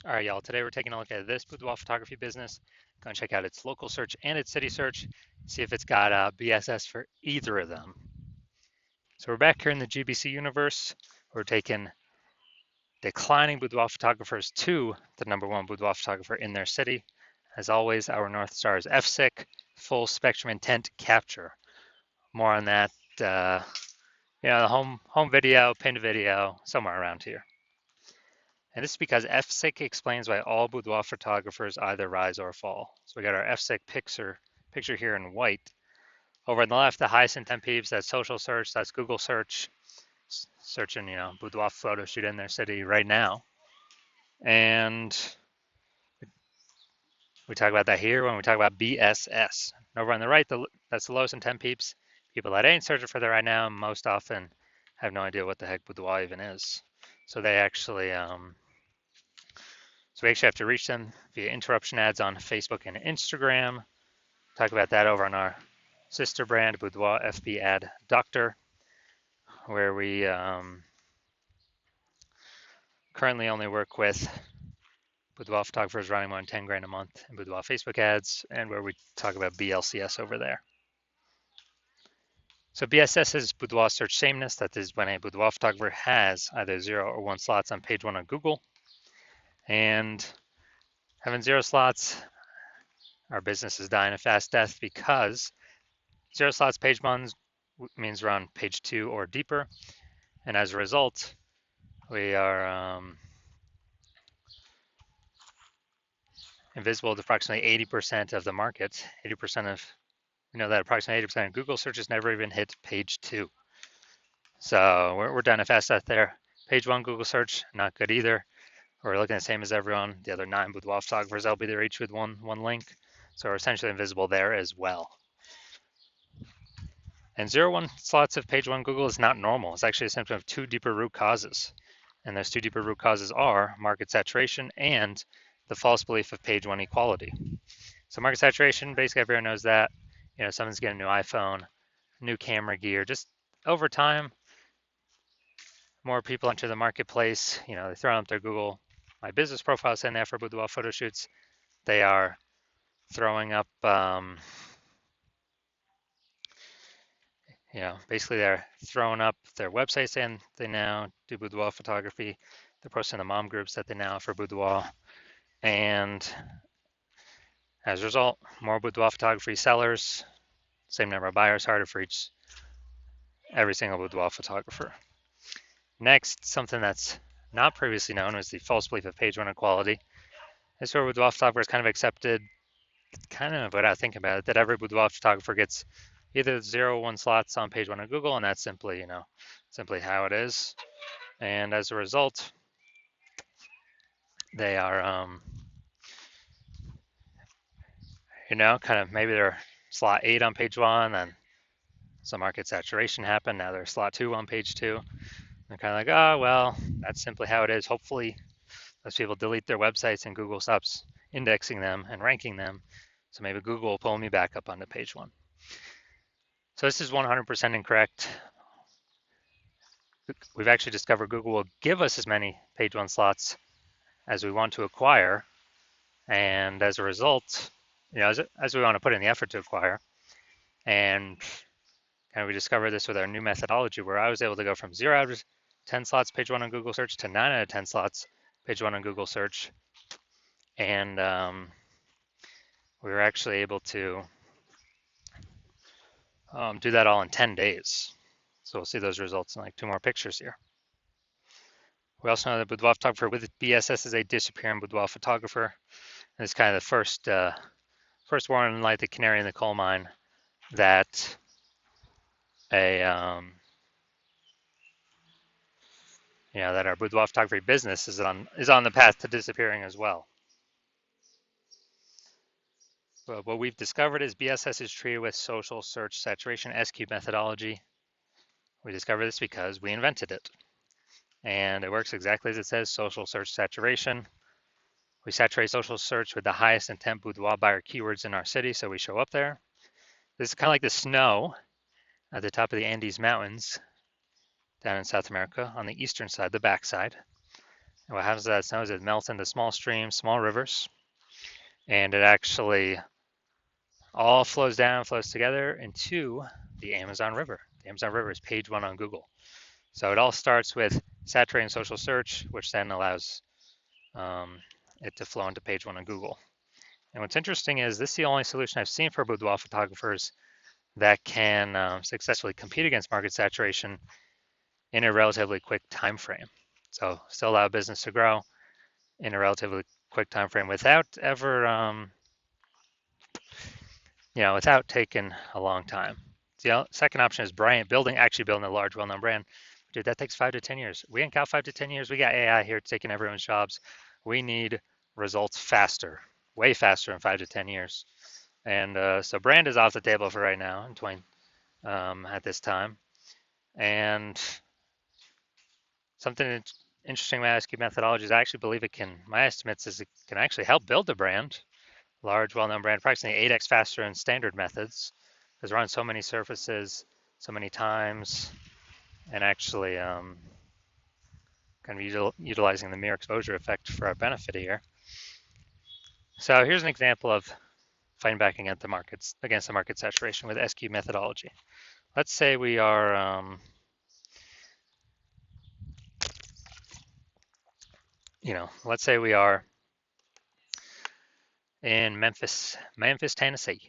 All right, y'all, today we're taking a look at this boudoir photography business. Going to check out its local search and its city search, see if it's got BSS for either of them. So we're back here in the GBC universe. We're taking declining boudoir photographers to the #1 boudoir photographer in their city. As always, our North Star is FSIC, full spectrum intent capture. More on that, the home video, pinned video, somewhere around here. And this is because FSIC explains why all boudoir photographers either rise or fall. So we got our FSIC picture here in white. Over on the left, the highest intent peeps, that's social search, that's Google search, searching, boudoir photo shoot in their city right now. And we talk about that here when we talk about BSS. And over on the right, that's the lowest intent peeps. People that ain't searching for that right now most often have no idea what the heck boudoir even is. So they actually So we actually have to reach them via interruption ads on Facebook and Instagram. Talk about that over on our sister brand, Boudoir FB Ad Doctor, where we currently only work with boudoir photographers running more than 10 grand a month in boudoir Facebook ads, and where we talk about BLCS over there. So BSS is boudoir search sameness. That is when a boudoir photographer has either 0 or 1 slots on page 1 on Google. And having 0 slots, our business is dying a fast death because 0 slots page 1 means we're on page 2 or deeper. And as a result, we are invisible to approximately 80% of the market. 80% of, we know that approximately 80% of Google searches never even hit page 2. So we're done a fast death there. Page 1 Google search, not good either. We're looking the same as everyone. The other 9 boudoir photographers, they'll be there each with one link. So we're essentially invisible there as well. And 0-1 slots of page 1 Google is not normal. It's actually a symptom of 2 deeper root causes. And those 2 deeper root causes are market saturation and the false belief of page 1 equality. So market saturation, basically everyone knows that. Someone's getting a new iPhone, new camera gear. Just over time, more people enter the marketplace. They throw up their Google My Business profile saying that for boudoir photo shoots. They are throwing up, basically they're throwing up their website saying they now do boudoir photography. They're posting the mom groups that they now offer boudoir. And as a result, more boudoir photography sellers, same number of buyers, harder for every single boudoir photographer. Next, something that's not previously known was the false belief of page 1 equality. This is where boudoir photographers kind of accepted, kind of without thinking about it, that every boudoir photographer gets either 0 or 1 slots on page 1 of Google, and that's simply, simply how it is. And as a result, they are, kind of maybe they're slot 8 on page 1, and some market saturation happened. Now they're slot 2 on page 2. They're kind of like, oh, well, that's simply how it is. Hopefully, those people delete their websites and Google stops indexing them and ranking them. So maybe Google will pull me back up onto page 1. So this is 100% incorrect. We've actually discovered Google will give us as many page 1 slots as we want to acquire. And as a result, as we want to put in the effort to acquire. And we discovered this with our new methodology where I was able to go from 0 out of 10 slots page 1 on Google search to 9 out of 10 slots page 1 on Google search. And we were actually able to do that all in 10 days. So we'll see those results in like 2 more pictures here. We also know that boudoir photographer with BSS is a disappearing boudoir photographer. And it's kind of the first warning light, the canary in the coal mine, that that our boudoir photography business is on the path to disappearing as well. But what we've discovered is BSS is treated with social search saturation SQ methodology. We discovered this because we invented it. And it works exactly as it says, social search saturation. We saturate social search with the highest intent boudoir buyer keywords in our city, so we show up there. This is kind of like the snow at the top of the Andes Mountains down in South America on the eastern side, the backside. And what happens to that snow is it melts into small streams, small rivers, and it actually all flows down, flows together into the Amazon River. The Amazon River is page one on Google. So it all starts with saturating social search, which then allows it to flow into page one on Google. And what's interesting is this is the only solution I've seen for boudoir photographers that can successfully compete against market saturation in a relatively quick time frame. So still allow business to grow in a relatively quick time frame without ever without taking a long time. The second option is actually building a large, well-known brand. Dude, that takes 5 to 10 years. We ain't got 5 to 10 years. We got AI here taking everyone's jobs. We need results faster, way faster in 5 to 10 years. And so brand is off the table for right now at this time. And something interesting about SQ methodology is I actually believe my estimates is it can actually help build a brand, large, well-known brand, approximately 8x faster than standard methods, because we're on so many surfaces, so many times, and actually kind of utilizing the mere exposure effect for our benefit here. So here's an example of fighting back against the market saturation with SQ methodology. Let's say we are, let's say we are in Memphis, Tennessee.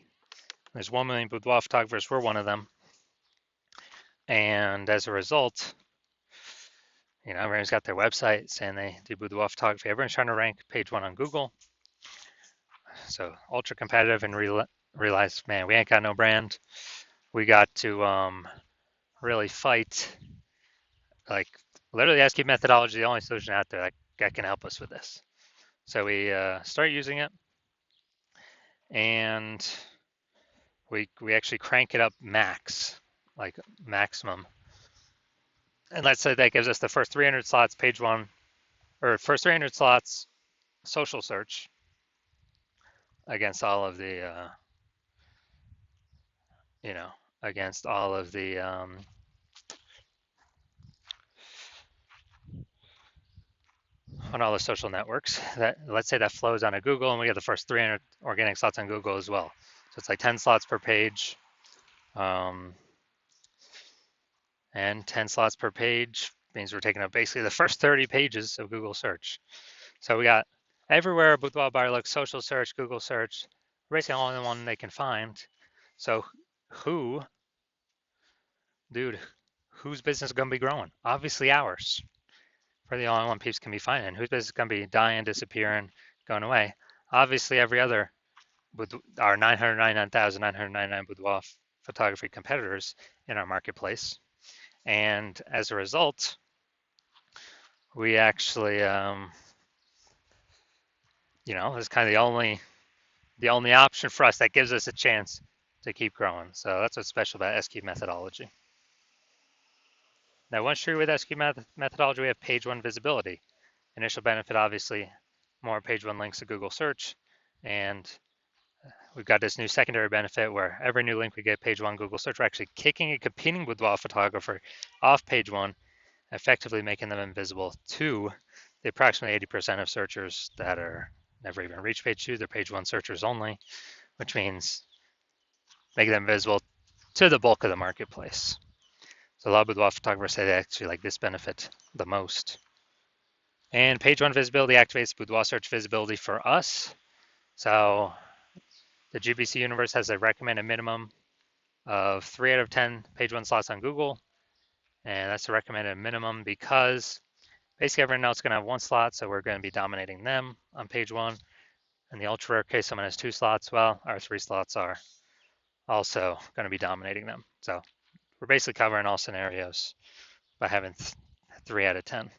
There's 1 million boudoir photographers. We're one of them. And as a result, everyone's got their website saying they do boudoir photography. Everyone's trying to rank page one on Google. So ultra competitive, and realize, man, we ain't got no brand. We got to really fight. Like literally, SQ methodology is the only solution out there that can help us with this. So we start using it, and we actually crank it up like maximum. And let's say that gives us the first 300 slots page one, or first 300 slots social search against all of the, against all of the on all the social networks. That let's say that flows onto Google, and we get the first 300 organic slots on Google as well. So it's like 10 slots per page, and 10 slots per page means we're taking up basically the first 30 pages of Google search. So we got everywhere boudoir buyer looks, social search, Google search, basically all in one they can find. So whose business is going to be growing? Obviously ours. For the all-in-one peeps can be finding. Whose business is going to be dying, disappearing, going away? Obviously every other with our 999,999 boudoir photography competitors in our marketplace. And as a result, we actually, it's kind of the only option for us that gives us a chance to keep growing. So that's what's special about SQ methodology. Now, once you're with SQ methodology, we have page one visibility. Initial benefit, obviously, more page one links to Google search. And we've got this new secondary benefit where every new link we get page one Google search, we're actually kicking a competing boudoir photographer off page one, effectively making them invisible to the approximately 80% of searchers that are never even reach page two. They're page one searchers only, which means making them visible to the bulk of the marketplace. So a lot of boudoir photographers say they actually like this benefit the most. And page one visibility activates boudoir search visibility for us. So the GBC universe has a recommended minimum of 3 out of 10 page one slots on Google. And that's the recommended minimum because basically everyone else is going to have one slot, so we're going to be dominating them on page one. In the ultra rare case, someone has 2 slots. Well, our 3 slots are also going to be dominating them. So we're basically covering all scenarios by having 3 out of 10.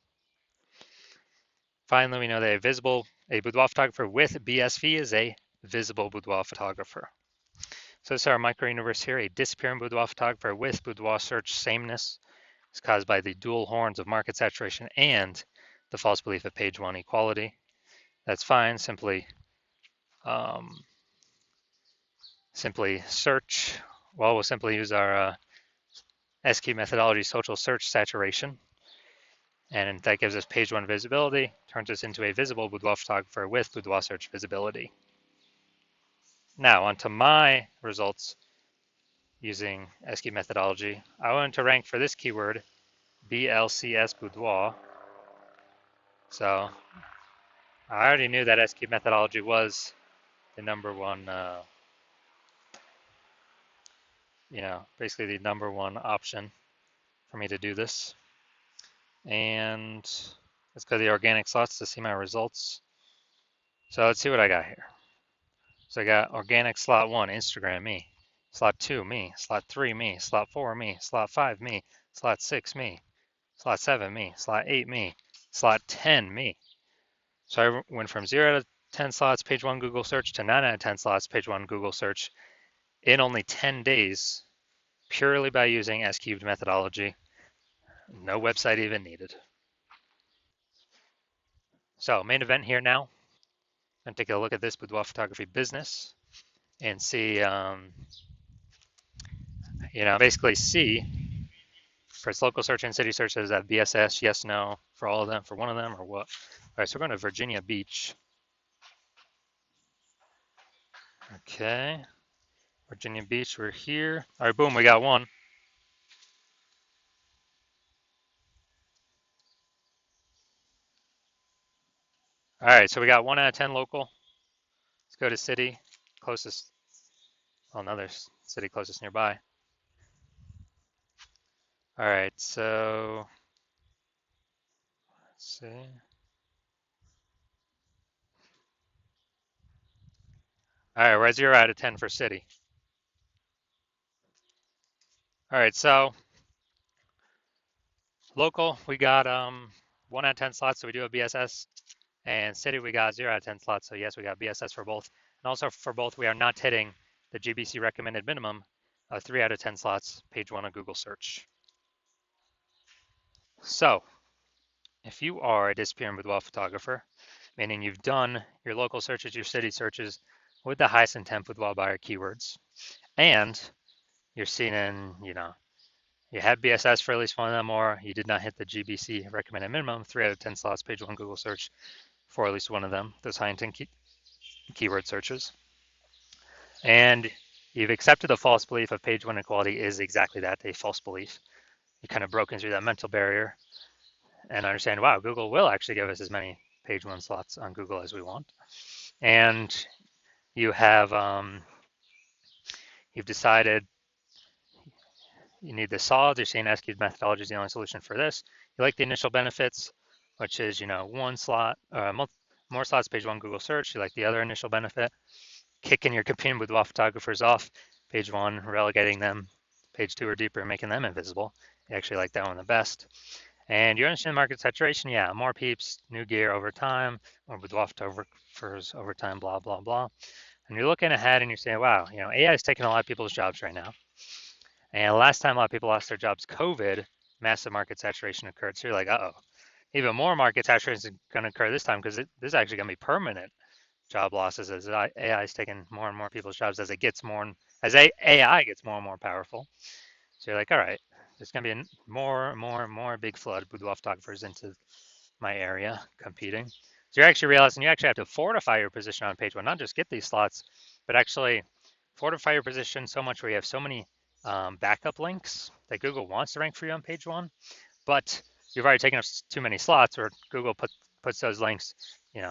Finally, we know that a boudoir photographer with BSV is a visible boudoir photographer. So this is our micro universe here. A disappearing boudoir photographer with boudoir search sameness is caused by the dual horns of market saturation and the false belief of page one equality. That's fine. Simply search. Well, we'll simply use our SQ methodology social search saturation. And that gives us page one visibility, turns us into a visible boudoir photographer with boudoir search visibility. Now onto my results using SQ methodology. I wanted to rank for this keyword BLCS boudoir. So I already knew that SQ methodology was the number one, basically the number one option for me to do this. And let's go to the organic slots to see my results. So let's see what I got here. So I got organic slot 1, Instagram, me. Slot 2, me. Slot 3, me. Slot 4, me. Slot 5, me. Slot 6, me. Slot 7, me. Slot 8, me. Slot 10, me. So I went from 0 out of 10 slots, page 1 Google search, to 9 out of 10 slots, page 1 Google search in only 10 days, purely by using S-cubed methodology. No website even needed. So main event here now. I'm going to take a look at this boudoir photography business and see, basically see for its local search and city search, does that BSS, yes, no, for all of them, for one of them, or what? All right, so we're going to Virginia Beach. Okay, Virginia Beach, we're here. All right, boom, we got one. All right, so we got 1 out of 10 local. Let's go to city, closest, another city closest nearby. All right, so let's see. All right, we're at 0 out of 10 for city. All right, so local, we got 1 out of 10 slots, so we do a BSS. And city, we got 0 out of 10 slots, so yes, we got BSS for both. And also for both, we are not hitting the GBC recommended minimum of 3 out of 10 slots, page 1 of Google search. So if you are a disappearing boudoir photographer, meaning you've done your local searches, your city searches with the highest intent boudoir buyer keywords, and you're seen in, you had BSS for at least one of them, or you did not hit the GBC recommended minimum, 3 out of 10 slots, page 1 Google search for at least one of them, those high intent keyword searches. And you've accepted the false belief of page 1 equality is exactly that, a false belief. You kind of broken through that mental barrier and understand, wow, Google will actually give us as many page 1 slots on Google as we want. And you have, you've decided you need the solids. You're saying SQ methodology is the only solution for this. You like the initial benefits, which is, 1 slot, more slots, page 1 Google search. You like the other initial benefit, kicking your competing boudoir photographers off page 1, relegating them page 2 or deeper, making them invisible. You actually like that one the best. And you understand market saturation, yeah, more peeps, new gear over time, more boudoir photographers over time, blah, blah, blah. And you're looking ahead and you're saying, wow, AI is taking a lot of people's jobs right now. And last time a lot of people lost their jobs, COVID, massive market saturation occurred. So you're like, uh-oh, even more market saturation is going to occur this time because this is actually going to be permanent job losses as AI is taking more and more people's jobs as it gets more, as AI gets more and more powerful. So you're like, all right, there's going to be more and more big flood of boudoir photographers into my area competing. So you're actually realizing you actually have to fortify your position on page 1, not just get these slots, but actually fortify your position so much where you have so many backup links that Google wants to rank for you on page 1, but you've already taken up too many slots, or Google puts those links,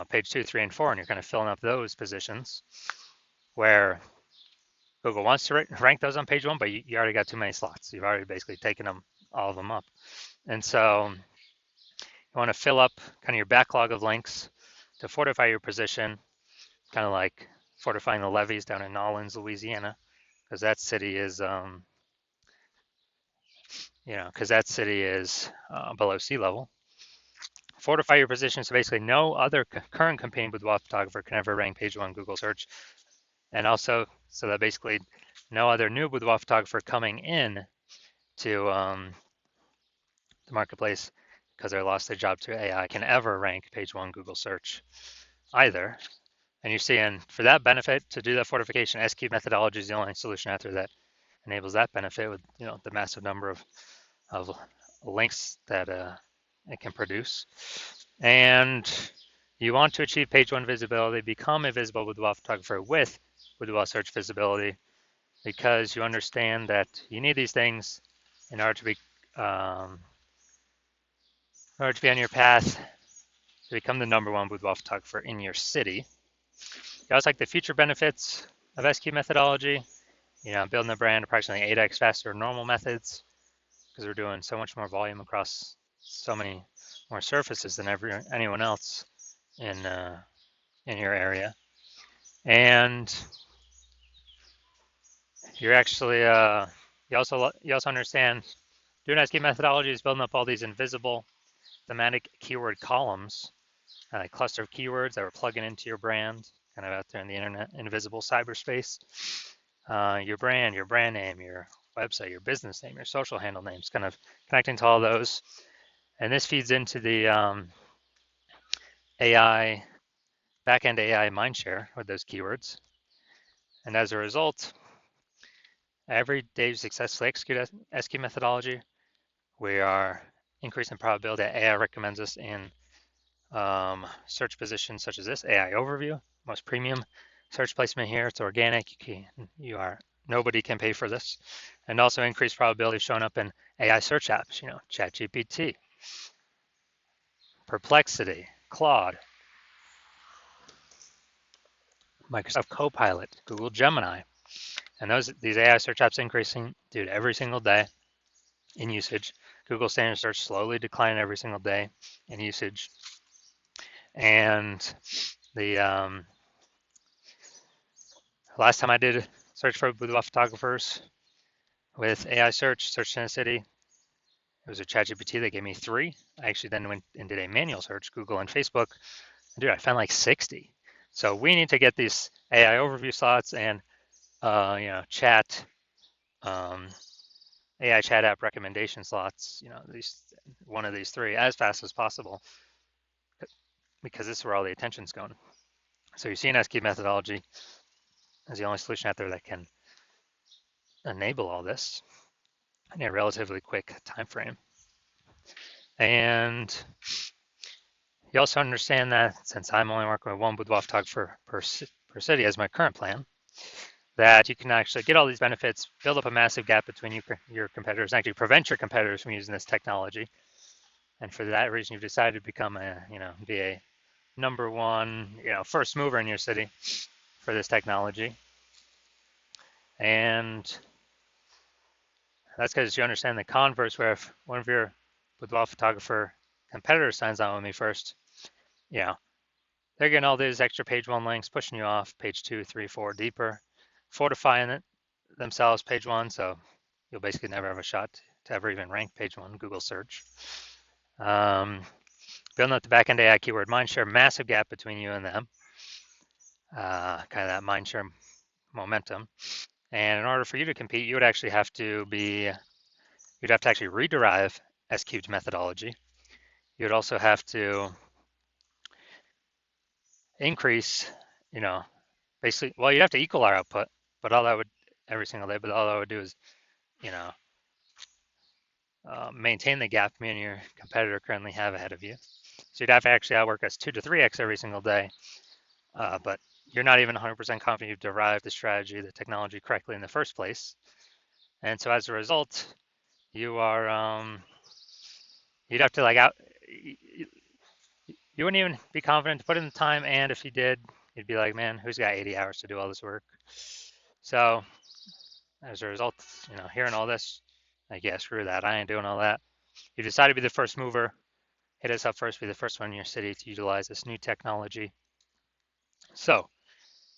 page 2, 3, and 4, and you're kind of filling up those positions where Google wants to rank those on page 1, but you already got too many slots. You've already basically taken all of them up. And so you want to fill up kind of your backlog of links to fortify your position, kind of like fortifying the levees down in Nolens, Louisiana, because that city is, below sea level. Fortify your position so basically no other current competing boudoir photographer can ever rank page 1 Google search, and also so that basically no other new boudoir photographer coming in to the marketplace because they lost their job to AI can ever rank page 1 Google search either. And you're seeing for that benefit to do that fortification, SQ methodology is the only solution out there that enables that benefit with the massive number of links that it can produce. And you want to achieve page one visibility, become a visible boudoir photographer with boudoir search visibility, because you understand that you need these things in order to be on your path to become the #1 boudoir photographer in your city. You also like the future benefits of SQ methodology. Building the brand approximately 8x faster than normal methods, because we're doing so much more volume across so many more surfaces than anyone else in your area. And you're actually you also understand doing SQ methodology is building up all these invisible thematic keyword columns, a cluster of keywords that we're plugging into your brand, kind of out there in the internet, invisible cyberspace. Your brand name, your website, your business name, your social handle names, kind of connecting to all those. And this feeds into the AI, backend AI mindshare with those keywords. And as a result, every day you successfully execute SQ methodology, we are increasing the probability that AI recommends us in search positions such as this, AI overview, most premium search placement here. It's organic. Nobody can pay for this. And also increased probability of showing up in AI search apps, ChatGPT, Perplexity, Claude, Microsoft Copilot, Google Gemini. And these AI search apps increasing, dude, every single day in usage. Google standard search slowly declining every single day in usage. And the last time I did search for boudoir photographers with AI search in a city, it was a ChatGPT that gave me 3. I actually then went and did a manual search, Google and Facebook. And dude, I found like 60. So we need to get these AI overview slots and chat AI chat app recommendation slots, one of these 3 as fast as possible, because this is where all the attention's going. So you see an SQ methodology as the only solution out there that can enable all this in a relatively quick time frame. And you also understand that since I'm only working with one boudoir photographer per city as my current plan, that you can actually get all these benefits, build up a massive gap between your competitors, and actually prevent your competitors from using this technology. And for that reason, you've decided to become be a #1, first mover in your city for this technology. And that's because you understand the converse, where if one of your boudoir photographer competitors signs on with me first, they're getting all these extra page 1 links, pushing you off page 2, 3, 4 deeper, fortifying themselves page 1, so you'll basically never have a shot to ever even rank page 1 Google search. Building up the backend AI keyword mindshare, massive gap between you and them, kind of that mindshare momentum. And in order for you to compete, you would actually have to actually rederive SQ'd methodology. You'd also have to increase, basically, well, you'd have to equal our output, but all that would every single day, but all that would do is, maintain the gap me and your competitor currently have ahead of you. So you'd have to actually outwork us 2 to 3x every single day, but you're not even 100% confident you've derived the strategy, the technology correctly in the first place. And so as a result, you are, you'd have to you wouldn't even be confident to put in the time. And if you did, you'd be like, man, who's got 80 hours to do all this work? So as a result, hearing all this, like, yeah, screw that. I ain't doing all that. You decide to be the first mover. Hit us up first, be the first one in your city to utilize this new technology. So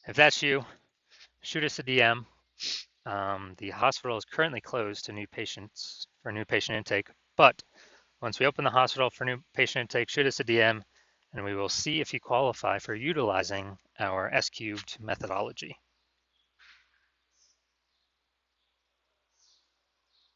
if that's you, shoot us a DM. The hospital is currently closed to new patients for new patient intake, but once we open the hospital for new patient intake, shoot us a DM and we will see if you qualify for utilizing our SQ'd methodology.